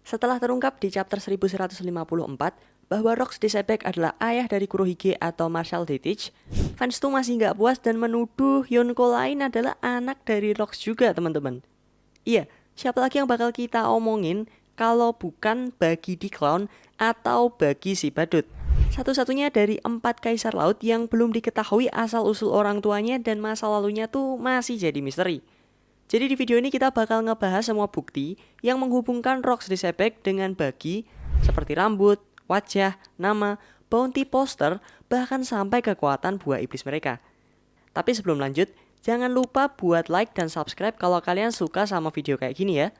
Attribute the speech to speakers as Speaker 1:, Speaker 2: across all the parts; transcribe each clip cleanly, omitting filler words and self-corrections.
Speaker 1: Setelah terungkap di chapter 1154 bahwa Rocks Disebek adalah ayah dari Kurohige atau Marshall Dietrich, fans tuh masih nggak puas dan menuduh Yonko lain adalah anak dari Rocks juga, teman-teman. Iya, siapa lagi yang bakal kita omongin kalau bukan Bagi di Clown atau Bagi si Badut. Satu-satunya dari 4 kaisar laut yang belum diketahui asal-usul orang tuanya dan masa lalunya tuh masih jadi misteri. Jadi di video ini kita bakal ngebahas semua bukti yang menghubungkan Rocks Disebek dengan Bagi, seperti rambut, wajah, nama, bounty poster, bahkan sampai kekuatan buah iblis mereka. Tapi sebelum lanjut, jangan lupa buat like dan subscribe kalau kalian suka sama video kayak gini ya.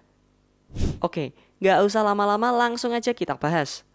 Speaker 1: Oke, nggak usah lama-lama, langsung aja kita bahas.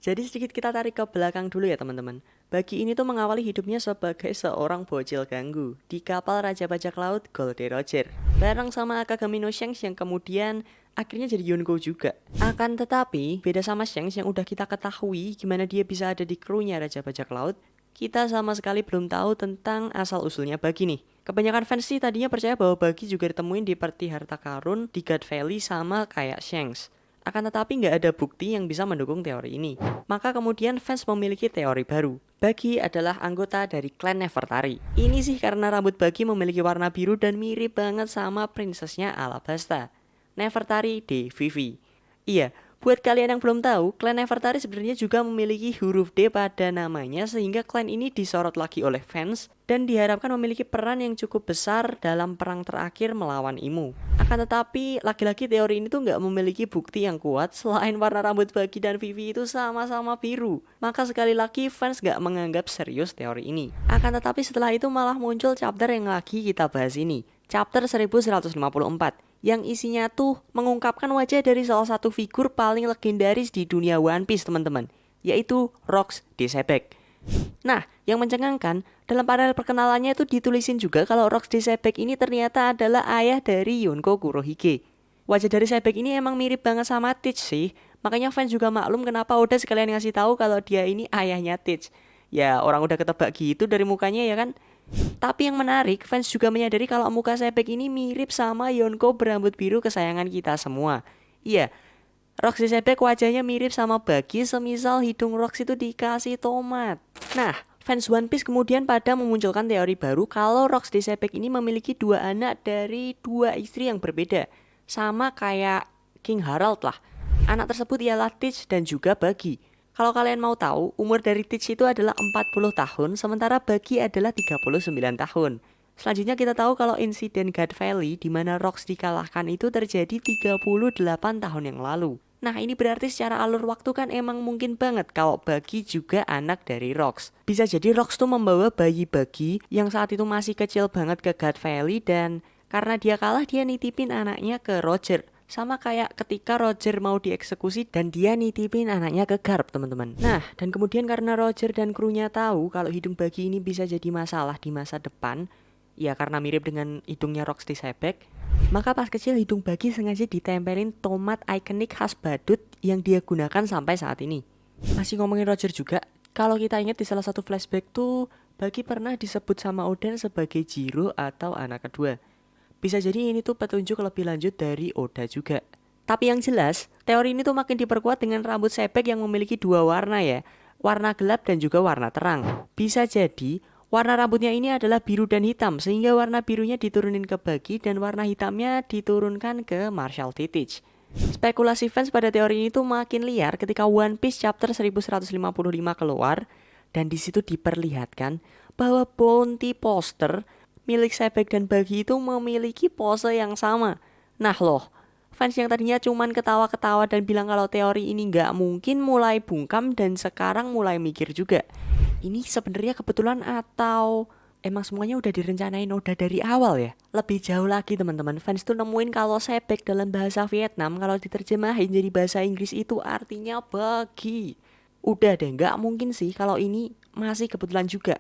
Speaker 1: Jadi sedikit kita tarik ke belakang dulu ya teman-teman. Bagi ini tuh mengawali hidupnya sebagai seorang bocil ganggu di kapal Raja Bajak Laut Goldie Roger, bareng sama Akagami no Shanks yang kemudian akhirnya jadi Yonko juga. Akan tetapi, beda sama Shanks yang udah kita ketahui gimana dia bisa ada di krunya Raja Bajak Laut, kita sama sekali belum tahu tentang asal-usulnya Bagi nih. Kebanyakan fans sih tadinya percaya bahwa Bagi juga ditemuin di peti harta karun di God Valley sama kayak Shanks. Akan tetapi nggak ada bukti yang bisa mendukung teori ini. Maka kemudian fans memiliki teori baru. Bagi adalah anggota dari klan Nefertari. Ini sih karena rambut Bagi memiliki warna biru dan mirip banget sama princessnya Alabasta, Nefertari de Vivi. Iya, buat kalian yang belum tahu, klan Nefertari sebenarnya juga memiliki huruf D pada namanya sehingga klan ini disorot lagi oleh fans dan diharapkan memiliki peran yang cukup besar dalam perang terakhir melawan Imu. Akan tetapi, lagi-lagi teori ini tuh nggak memiliki bukti yang kuat selain warna rambut Bagi dan Vivi itu sama-sama biru. Maka sekali lagi fans nggak menganggap serius teori ini. Akan tetapi setelah itu malah muncul chapter yang lagi kita bahas ini, chapter 1154. Yang isinya tuh mengungkapkan wajah dari salah satu figur paling legendaris di dunia One Piece teman-teman, yaitu Rocks Disebek. Nah, yang mencengangkan, dalam panel perkenalannya itu ditulisin juga kalau Rocks Disebek ini ternyata adalah ayah dari Yonko Kurohige. Wajah dari Sebek ini emang mirip banget sama Teach sih, makanya fans juga maklum kenapa Oda sekalian ngasih tahu kalau dia ini ayahnya Teach. Ya, orang udah ketebak gitu dari mukanya ya kan? Tapi yang menarik, fans juga menyadari kalau muka Sebek ini mirip sama Yonko berambut biru kesayangan kita semua. Iya, Rocks Disebek wajahnya mirip sama Bagi semisal hidung Rocks itu dikasih tomat. Nah, fans One Piece kemudian pada memunculkan teori baru kalau Rocks Disebek ini memiliki 2 anak dari 2 istri yang berbeda. Sama kayak King Harald lah. Anak tersebut ialah Teach dan juga Bagi. Kalau kalian mau tahu, umur dari Teach itu adalah 40 tahun, sementara Bagi adalah 39 tahun. Selanjutnya kita tahu kalau insiden God Valley di mana Rocks dikalahkan itu terjadi 38 tahun yang lalu. Nah ini berarti secara alur waktu kan emang mungkin banget kalau Bagi juga anak dari Rocks. Bisa jadi Rocks tuh membawa bayi Bagi yang saat itu masih kecil banget ke God Valley dan karena dia kalah dia nitipin anaknya ke Roger. Sama kayak ketika Roger mau dieksekusi dan dia nitipin anaknya ke Garp teman-teman. Nah dan kemudian karena Roger dan krunya tahu kalau hidung Bagi ini bisa jadi masalah di masa depan, ya karena mirip dengan hidungnya Rocks Disebek, maka pas kecil hidung Bagi sengaja ditempelin tomat ikonik khas badut yang dia gunakan sampai saat ini. Masih ngomongin Roger juga, kalau kita ingat di salah satu flashback tuh Bagi pernah disebut sama Oden sebagai Jiro atau anak kedua. Bisa jadi ini tuh petunjuk lebih lanjut dari Oda juga. Tapi yang jelas, teori ini tuh makin diperkuat dengan rambut Sebek yang memiliki 2 warna ya, warna gelap dan juga warna terang. Bisa jadi warna rambutnya ini adalah biru dan hitam sehingga warna birunya diturunin ke Bagi dan warna hitamnya diturunkan ke Marshall Dietrich. Spekulasi fans pada teori ini tuh makin liar ketika One Piece chapter 1155 keluar dan di situ diperlihatkan bahwa bounty poster milik Sebek dan Bagi itu memiliki pose yang sama. Nah loh, fans yang tadinya cuman ketawa-ketawa dan bilang kalau teori ini nggak mungkin mulai bungkam dan sekarang mulai mikir juga. Ini sebenarnya kebetulan atau emang semuanya udah direncanain Oda dari awal ya? Lebih jauh lagi teman-teman, fans tuh nemuin kalau Sebek dalam bahasa Vietnam kalau diterjemahin jadi bahasa Inggris itu artinya Bagi. Udah deh, nggak mungkin sih kalau ini masih kebetulan juga.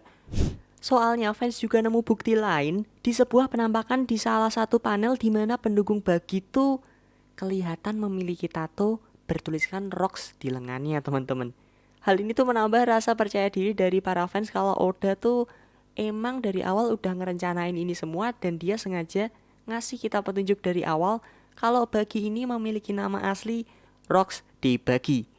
Speaker 1: Soalnya fans juga nemu bukti lain di sebuah penampakan di salah satu panel di mana pendukung Bagi tuh kelihatan memiliki tato bertuliskan Rocks di lengannya teman-teman. Hal ini tuh menambah rasa percaya diri dari para fans kalau Oda tuh emang dari awal udah ngerencanain ini semua dan dia sengaja ngasih kita petunjuk dari awal kalau Bagi ini memiliki nama asli Rocks dibagi.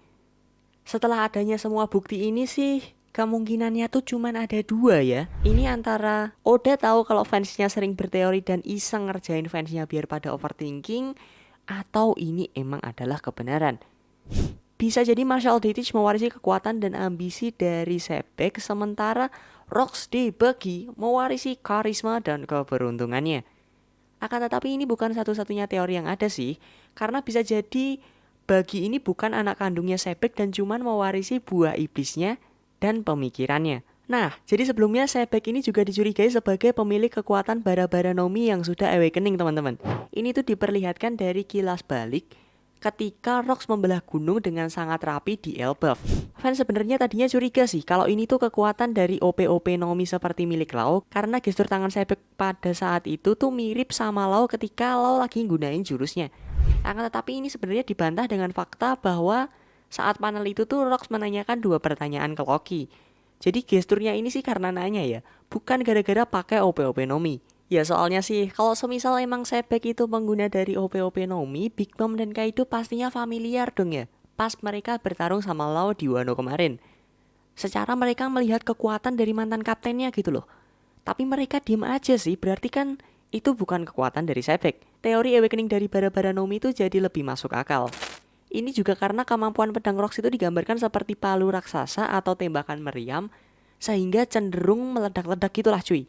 Speaker 1: Setelah adanya semua bukti ini sih, kemungkinannya tuh cuman ada dua ya. Ini antara Oda tahu kalau fansnya sering berteori dan iseng ngerjain fansnya biar pada overthinking, atau ini emang adalah kebenaran. Bisa jadi Marshall D. Teach mewarisi kekuatan dan ambisi dari Sebek, sementara Rocks dibagi mewarisi karisma dan keberuntungannya. Akan tetapi ini bukan satu-satunya teori yang ada sih, karena bisa jadi Bagi ini bukan anak kandungnya Sebek dan cuman mewarisi buah iblisnya dan pemikirannya. Nah, jadi sebelumnya Sebek ini juga dicurigai sebagai pemilik kekuatan bara-bara Nomi yang sudah awakening teman-teman. Ini tuh diperlihatkan dari kilas balik ketika Rocks membelah gunung dengan sangat rapi di Elbaf. Fans sebenarnya tadinya curiga sih kalau ini tuh kekuatan dari OP-OP Nomi seperti milik Lau, karena gestur tangan Sebek pada saat itu tuh mirip sama Lau ketika Lau lagi gunain jurusnya. Akan tetapi ini sebenarnya dibantah dengan fakta bahwa saat panel itu tuh Rocks menanyakan dua pertanyaan ke Loki. Jadi gesturnya ini sih karena nanya ya, bukan gara-gara pakai OP-OP Nomi. Ya soalnya sih, kalau semisal emang Sebek itu pengguna dari OP-OP Nomi, Big Mom dan Kaido pastinya familiar dong ya, pas mereka bertarung sama Lau di Wano kemarin. Secara mereka melihat kekuatan dari mantan kaptennya gitu loh. Tapi mereka diem aja sih, berarti kan itu bukan kekuatan dari Sebek. Teori awakening dari bara-bara Nomi itu jadi lebih masuk akal. Ini juga karena kemampuan pedang Rocks itu digambarkan seperti palu raksasa atau tembakan meriam, sehingga cenderung meledak-ledak gitulah cuy.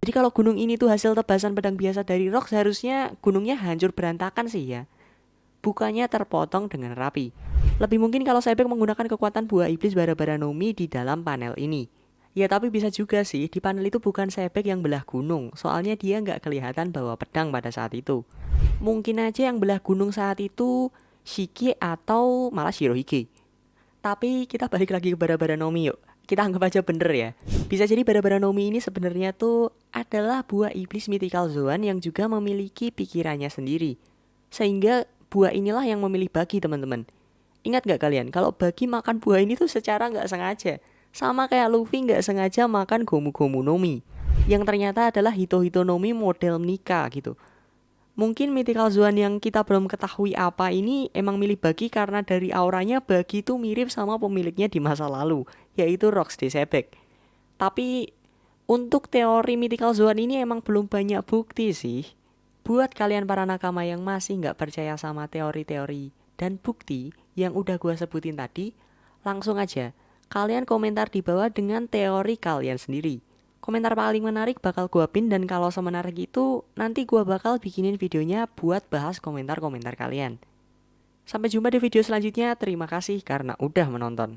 Speaker 1: Jadi kalau gunung ini tuh hasil tebasan pedang biasa dari Rocks, harusnya gunungnya hancur berantakan sih ya, bukannya terpotong dengan rapi. Lebih mungkin kalau Sebek menggunakan kekuatan buah iblis bara-bara Nomi di dalam panel ini. Ya tapi bisa juga sih di panel itu bukan Sebek yang belah gunung, soalnya dia nggak kelihatan bawa pedang pada saat itu. Mungkin aja yang belah gunung saat itu Shiki atau malah Shirohige. Tapi kita balik lagi ke bara-bara Nomi yuk. Kita anggap aja bener ya. Bisa jadi bara-bara Nomi ini sebenarnya tuh adalah buah iblis mythical Zoan yang juga memiliki pikirannya sendiri. Sehingga buah inilah yang memilih Bagi teman-teman. Ingat gak kalian kalau Bagi makan buah ini tuh secara gak sengaja. Sama kayak Luffy gak sengaja makan Gomu-Gomu Nomi, yang ternyata adalah Hito-Hito Nomi model Nika gitu. Mungkin mythical Zoan yang kita belum ketahui apa ini emang milih Bagi karena dari auranya Bagi itu mirip sama pemiliknya di masa lalu, yaitu Rocks de Sebek. Tapi untuk teori mythical Zoan ini emang belum banyak bukti sih. Buat kalian para nakama yang masih gak percaya sama teori-teori dan bukti yang udah gue sebutin tadi, langsung aja kalian komentar di bawah dengan teori kalian sendiri. Komentar paling menarik bakal gua pin, dan kalau semenarik itu nanti gua bakal bikinin videonya buat bahas komentar-komentar kalian. Sampai jumpa di video selanjutnya. Terima kasih karena udah menonton.